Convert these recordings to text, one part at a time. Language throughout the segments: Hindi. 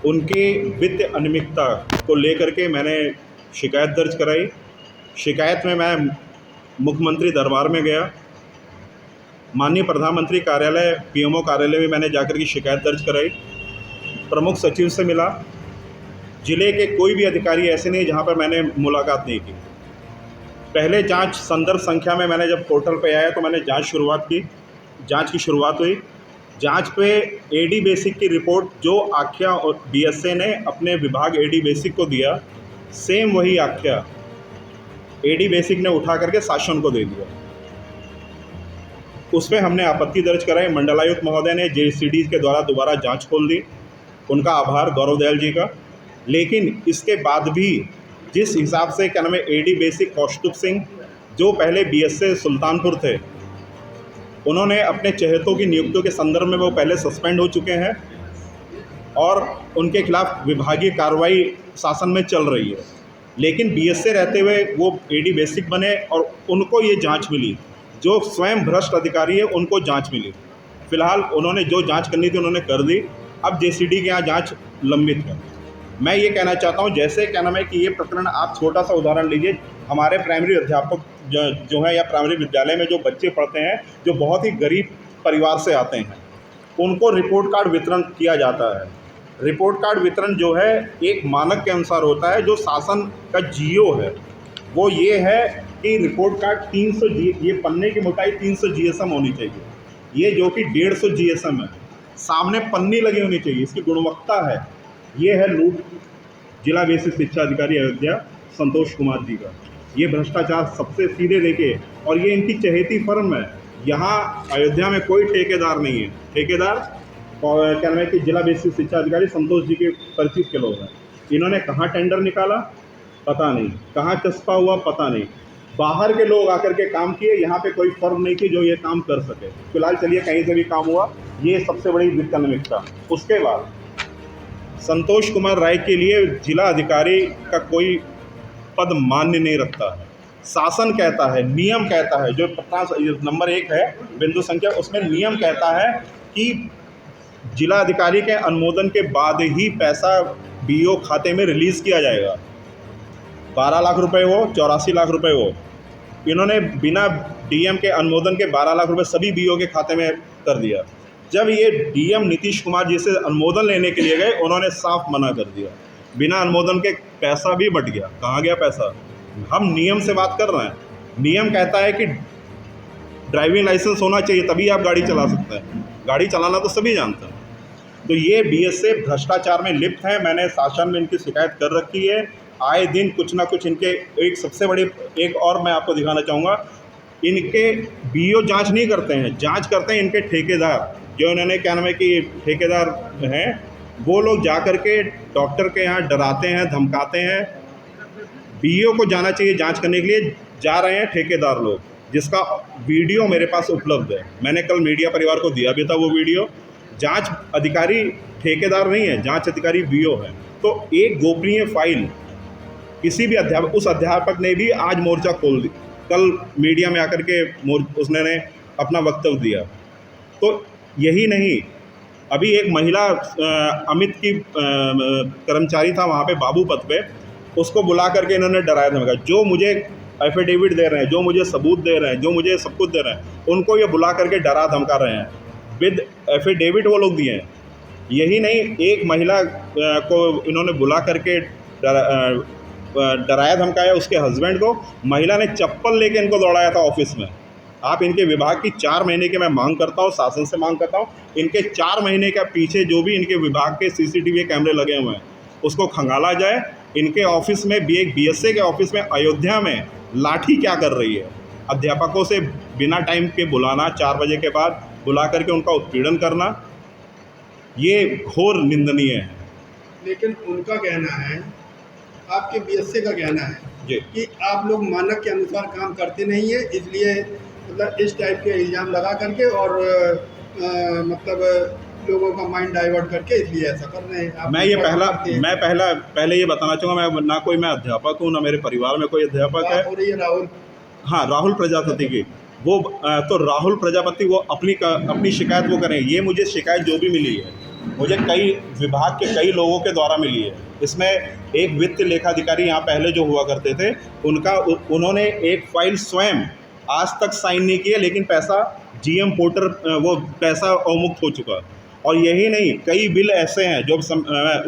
उनकी वित्तीय अनियमितता को लेकर के मैंने शिकायत दर्ज कराई। शिकायत में मैं मुख्यमंत्री दरबार में गया, माननीय प्रधानमंत्री कार्यालय पीएमओ कार्यालय में मैंने जाकर के शिकायत दर्ज कराई, प्रमुख सचिव से मिला। ज़िले के कोई भी अधिकारी ऐसे नहीं जहां पर मैंने मुलाकात नहीं की। पहले जांच संदर्भ संख्या में मैंने जब पोर्टल पे आया तो मैंने जांच की शुरुआत हुई। जांच पे एडी बेसिक की रिपोर्ट जो आख्या और बीएसए ने अपने विभाग एडी बेसिक को दिया, सेम वही आख्या एडी बेसिक ने उठा करके शासन को दे दिया। उस पर हमने आपत्ति दर्ज कराई। मंडलायुक्त महोदय ने जेसीडी के द्वारा दोबारा जांच खोल दी, उनका आभार गौरव दयाल जी का। लेकिन इसके बाद भी जिस हिसाब से क्या नाम है एडी बेसिक कौस्तुभ सिंह जो पहले बीएसए सुल्तानपुर थे, उन्होंने अपने चहेतों की नियुक्तियों के संदर्भ में वो पहले सस्पेंड हो चुके हैं और उनके खिलाफ विभागीय कार्रवाई शासन में चल रही है। लेकिन बीएसए रहते हुए वो एडी बेसिक बने और उनको ये जांच मिली। जो स्वयं भ्रष्ट अधिकारी है उनको जांच मिली। फिलहाल उन्होंने जो जांच करनी थी उन्होंने कर दी। अब जेसीडी के यहाँ जांच लंबित है। मैं ये कहना चाहता हूँ, जैसे क्या नाम है कि ये प्रकरण, आप छोटा सा उदाहरण लीजिए, हमारे प्राइमरी अध्यापक जो है या प्राइमरी विद्यालय में जो बच्चे पढ़ते हैं जो बहुत ही गरीब परिवार से आते हैं, उनको रिपोर्ट कार्ड वितरण किया जाता है। रिपोर्ट कार्ड वितरण जो है एक मानक के अनुसार होता है। जो शासन का जीओ है वो ये है कि रिपोर्ट कार्ड 300 ये पन्ने की मोटाई 300 जीएसएम होनी चाहिए, ये जो कि 150 जीएसएम है। सामने पन्नी लगी होनी चाहिए, इसकी गुणवत्ता है। ये है लूट जिला बेसिक शिक्षा अधिकारी अयोध्या संतोष कुमार जी का। ये भ्रष्टाचार सबसे सीधे देखे, और ये इनकी चहेती फर्म है। यहाँ अयोध्या में कोई ठेकेदार नहीं है। ठेकेदार क्या नाम है कि जिला बेसिक शिक्षा अधिकारी संतोष जी के परिचित के लोग हैं। इन्होंने कहाँ टेंडर निकाला पता नहीं, कहाँ चस्पा हुआ पता नहीं। बाहर के लोग आकर के काम किए, यहाँ पे कोई फर्म नहीं थी जो ये काम कर सके। फिलहाल चलिए कहीं से भी काम हुआ, ये सबसे बड़ी वित्त अनियमितता। उसके बाद संतोष कुमार राय के लिए जिला अधिकारी का कोई पद मान्य नहीं रखता है। शासन कहता है, नियम कहता है, जो नंबर 1 है बिंदु संख्या, उसमें नियम कहता है कि जिला अधिकारी के अनुमोदन के बाद ही पैसा बीओ खाते में रिलीज़ किया जाएगा। 12 लाख रुपए हो, 84 लाख रुपए हो, इन्होंने बिना डीएम के अनुमोदन के 12 लाख रुपए सभी बीओ के खाते में कर दिया। जब ये डीएम नीतीश कुमार जी से अनुमोदन लेने के लिए गए, उन्होंने साफ मना कर दिया। बिना अनुमोदन के पैसा भी बट गया। कहाँ गया पैसा? हम नियम से बात कर रहे हैं। नियम कहता है कि ड्राइविंग लाइसेंस होना चाहिए तभी आप गाड़ी चला सकते हैं। गाड़ी चलाना तो सभी जानते हैं। तो ये बीएसए भ्रष्टाचार में लिप्त है। मैंने शासन में इनकी शिकायत कर रखी है। आए दिन कुछ ना कुछ इनके, एक सबसे बड़ी एक और मैं आपको दिखाना चाहूँगा, इनके बीओ जांच नहीं करते हैं, जांच करते हैं इनके ठेकेदार। जो इन्होंने क्या नाम है कि ठेकेदार हैं, वो लोग जा कर के डॉक्टर के यहाँ डराते हैं, धमकाते हैं। बीओ को जाना चाहिए जांच करने के लिए, जा रहे हैं ठेकेदार लोग, जिसका वीडियो मेरे पास उपलब्ध है। मैंने कल मीडिया परिवार को दिया भी था वो वीडियो। जांच अधिकारी ठेकेदार नहीं है, जांच अधिकारी बीओ है। तो एक गोपनीय फाइल किसी भी अध्यापक, उस अध्यापक ने भी आज मोर्चा खोल दी, कल मीडिया में आकर के उसने अपना वक्तव्य दिया। तो यही नहीं, अभी एक महिला अमित की कर्मचारी था वहाँ पे बाबू पद पे, उसको बुला करके इन्होंने डराया धमकाया। जो मुझे एफिडेविट दे रहे हैं, जो मुझे सबूत दे रहे हैं, जो मुझे सब कुछ दे रहे हैं, उनको ये बुला करके डरा धमका रहे हैं। विद एफिडेविट वो लोग दिए हैं। यही नहीं, एक महिला को इन्होंने बुला करके डराया धमकाया, उसके हस्बैंड को। महिला ने चप्पल लेके इनको दौड़ाया था ऑफिस में। आप इनके विभाग की 4 महीने की मैं मांग करता हूँ, शासन से मांग करता हूँ, इनके 4 महीने का पीछे जो भी इनके विभाग के सीसीटीवी कैमरे लगे हुए हैं उसको खंगाला जाए। इनके ऑफिस में भी, एक बीएसए के ऑफिस में अयोध्या में लाठी क्या कर रही है? अध्यापकों से बिना टाइम के बुलाना, 4 बजे के बाद बुला करके उनका उत्पीड़न करना, ये घोर निंदनीय है। लेकिन उनका कहना है, आपके बीएसए का कहना है जी कि आप लोग मानक के अनुसार काम करते नहीं है, इसलिए मतलब इस टाइप के इल्ज़ाम लगा करके और मतलब लोगों का माइंड डाइवर्ट करके इसलिए ऐसा कर रहे हैं। पहले ये बताना चाहूँगा, मैं ना कोई मैं अध्यापक हूँ, ना मेरे परिवार में कोई अध्यापक है। हो रही है राहुल, हाँ, राहुल प्रजापति की वो तो राहुल प्रजापति वो अपनी शिकायत वो करें। ये मुझे शिकायत जो भी मिली है मुझे कई विभाग के कई लोगों के द्वारा मिली है। इसमें एक वित्त लेखाधिकारी यहाँ पहले जो हुआ करते थे, उन्होंने एक फाइल स्वयं आज तक साइन नहीं की है, लेकिन पैसा जीएम पोर्टल वो पैसा अवमुक्त हो चुका है। और यही नहीं, कई बिल ऐसे हैं जो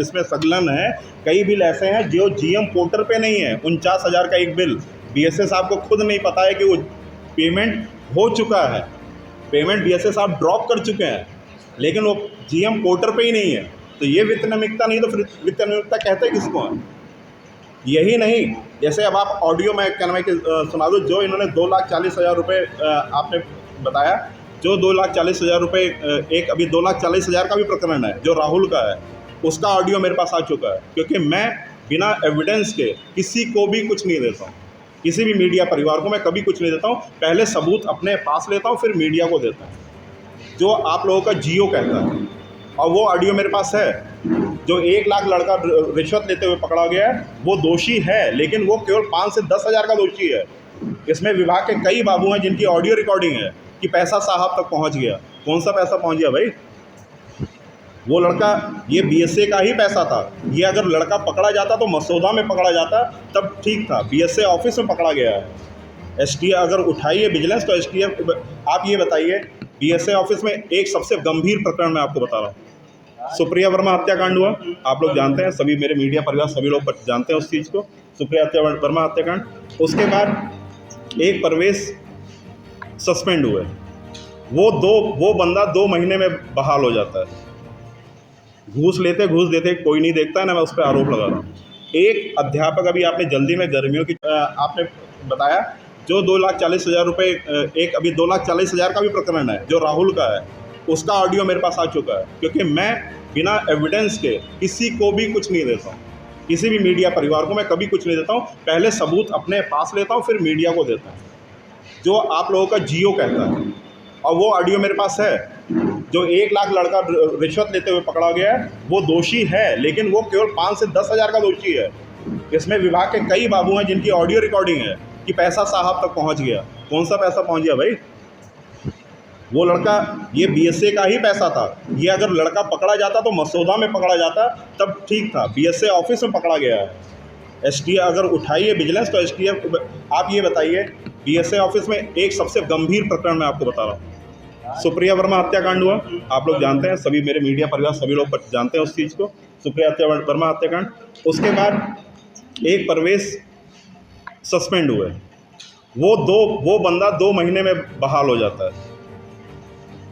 इसमें संलग्न है, कई बिल ऐसे हैं जो जीएम पोर्टल पे नहीं है। 49,000 का एक बिल बीएसए साहब को खुद नहीं पता है कि वो पेमेंट हो चुका है, पेमेंट बीएसए साहब ड्रॉप कर चुके हैं, लेकिन वो जीएम पोर्टल पे ही नहीं है। तो ये वित्त नैतिकता नहीं तो फिर वित्त नैतिकता कहते हैं किसको है? यही नहीं, जैसे अब आप ऑडियो में क्या नाम है कि सुना दो, जो इन्होंने 2,40,000 रुपये आपने बताया, जो 2,40,000 रुपये एक अभी 2,40,000 का भी प्रकरण है जो राहुल का है, उसका ऑडियो मेरे पास आ चुका है। क्योंकि मैं बिना एविडेंस के किसी को भी कुछ नहीं देता हूँ, किसी भी मीडिया परिवार को मैं कभी कुछ नहीं देता हूँ। पहले सबूत अपने पास लेता हूँ, फिर मीडिया को देता हूँ, जो आप लोगों का जियो कहता है। और वो ऑडियो मेरे पास है, जो 1 लाख लड़का रिश्वत लेते हुए पकड़ा गया है, वो दोषी है, लेकिन वो केवल 5 से 10,000 का दोषी है। इसमें विभाग के कई बाबू हैं जिनकी ऑडियो रिकॉर्डिंग है कि पैसा साहब तक पहुंच गया। कौन सा पैसा पहुंच गया भाई? वो लड़का, ये बीएसए का ही पैसा था। ये अगर लड़का पकड़ा जाता तो मसौदा में पकड़ा जाता तब ठीक था, बीएसए ऑफिस में पकड़ा गया है। एसटीएफ अगर उठाइए विजिलेंस तो एसटीएफ, आप ये बताइए, बीएसए ऑफिस में एक सबसे गंभीर प्रकरण मैं आपको बता रहा हूँ, सुप्रिया वर्मा हत्याकांड हुआ, आप लोग जानते हैं, सभी मेरे मीडिया परिवार सभी लोग जानते हैं उस चीज़ को, सुप्रिया वर्मा हत्याकांड। उसके बाद एक परवेश सस्पेंड हुए, वो बंदा 2 महीने में बहाल हो जाता है। घूस देते कोई नहीं देखता है ना, मैं उस पर आरोप लगा रहा हूँ। एक अध्यापक, अभी आपने जल्दी में गर्मियों की आपने बताया, जो 2,40,000 रुपये एक अभी 2,40,000 का भी प्रकरण है जो राहुल का है, उसका ऑडियो मेरे पास आ चुका है। क्योंकि मैं बिना एविडेंस के किसी को भी कुछ नहीं देता हूँ, किसी भी मीडिया परिवार को मैं कभी कुछ नहीं देता हूँ। पहले सबूत अपने पास लेता हूँ, फिर मीडिया को देता हूँ, जो आप लोगों का जियो कहता है। और वो ऑडियो मेरे पास है, जो 1 लाख लड़का रिश्वत लेते हुए पकड़ा गया है, वो दोषी है, लेकिन वो केवल 5 से 10,000 का दोषी है। इसमें विभाग के कई बाबू हैं जिनकी ऑडियो रिकॉर्डिंग है कि पैसा साहब तक पहुंच गया। कौन सा पैसा पहुंच गया भाई? वो लड़का, ये बीएसए का ही पैसा था। ये अगर लड़का पकड़ा जाता तो मसौदा में पकड़ा जाता तब ठीक था, बीएसए ऑफिस में पकड़ा गया है। एसटीएफ अगर उठाइए विजिलेंस तो एसटीएफ, आप ये बताइए, बीएसए ऑफिस में एक सबसे गंभीर प्रकरण मैं आपको बता रहा हूँ, सुप्रिया वर्मा हत्याकांड हुआ, आप लोग जानते हैं, सभी मेरे मीडिया परिवार सभी लोग जानते हैं उस चीज़ को, सुप्रिया वर्मा हत्याकांड। उसके बाद एक परवेश सस्पेंड हुए, वो बंदा 2 महीने में बहाल हो जाता है।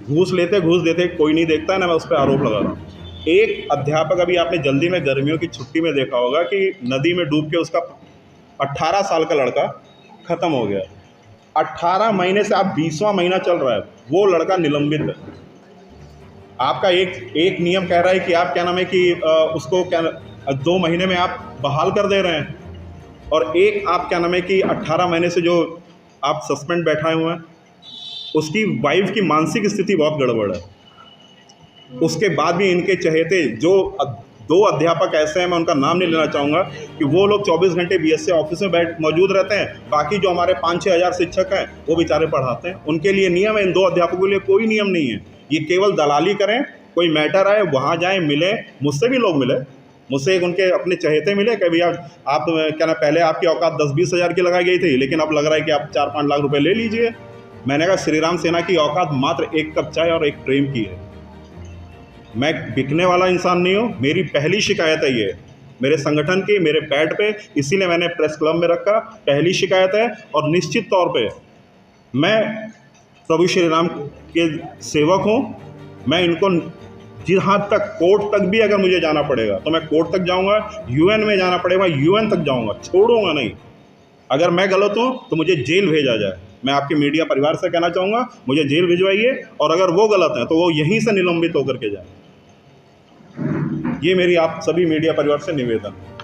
घूस देते कोई नहीं देखता है ना, मैं उस पर आरोप लगा रहा हूँ। एक अध्यापक, अभी आपने जल्दी में गर्मियों की छुट्टी में देखा होगा कि नदी में डूब के उसका 18 साल का लड़का ख़त्म हो गया। 18 महीने से आप 20वां महीना चल रहा है, वो लड़का निलंबित है। आपका एक नियम कह रहा है कि आप क्या नाम है कि उसको 2 महीने में आप बहाल कर दे रहे हैं, और एक आप क्या नाम है कि 18 महीने से जो आप सस्पेंड बैठाए हुए हैं, उसकी वाइफ की मानसिक स्थिति बहुत गड़बड़ है। उसके बाद भी इनके चहेते जो 2 अध्यापक ऐसे हैं, मैं उनका नाम नहीं लेना चाहूँगा, कि वो लोग 24 घंटे बीएसए ऑफिस में मौजूद रहते हैं। बाकी जो हमारे 5-6 हज़ार शिक्षक हैं वो बेचारे पढ़ाते हैं, उनके लिए नियम है। इन 2 अध्यापकों के लिए कोई नियम नहीं है। ये केवल दलाली करें, कोई मैटर आए वहाँ जाएँ, मिलें, मुझसे भी लोग मिले, मुझसे एक उनके अपने चहेते मिले कि भैया आप क्या ना, पहले आपकी औकात 10-20 हज़ार की लगाई गई थी, लेकिन अब लग रहा है कि आप 4-5 लाख रुपए ले लीजिए। मैंने कहा श्री राम सेना की औकात मात्र 1 कप चाय और 1 प्रेम की है। मैं बिकने वाला इंसान नहीं हूँ। मेरी पहली शिकायत है ये, मेरे संगठन की, मेरे पैड पे, इसीलिए मैंने प्रेस क्लब में रखा। पहली शिकायत है, और निश्चित तौर पे मैं प्रभु श्री राम के सेवक हूँ। मैं इनको जहाँ तक, कोर्ट तक भी अगर मुझे जाना पड़ेगा तो मैं कोर्ट तक जाऊँगा, यूएन में जाना पड़ेगा यूएन तक जाऊँगा, छोड़ूंगा नहीं। अगर मैं गलत हूँ तो मुझे जेल भेजा जाए। मैं आपके मीडिया परिवार से कहना चाहूँगा, मुझे जेल भिजवाइए, और अगर वो गलत हैं तो वो यहीं से निलंबित होकर के जाए। ये मेरी आप सभी मीडिया परिवार से निवेदन है।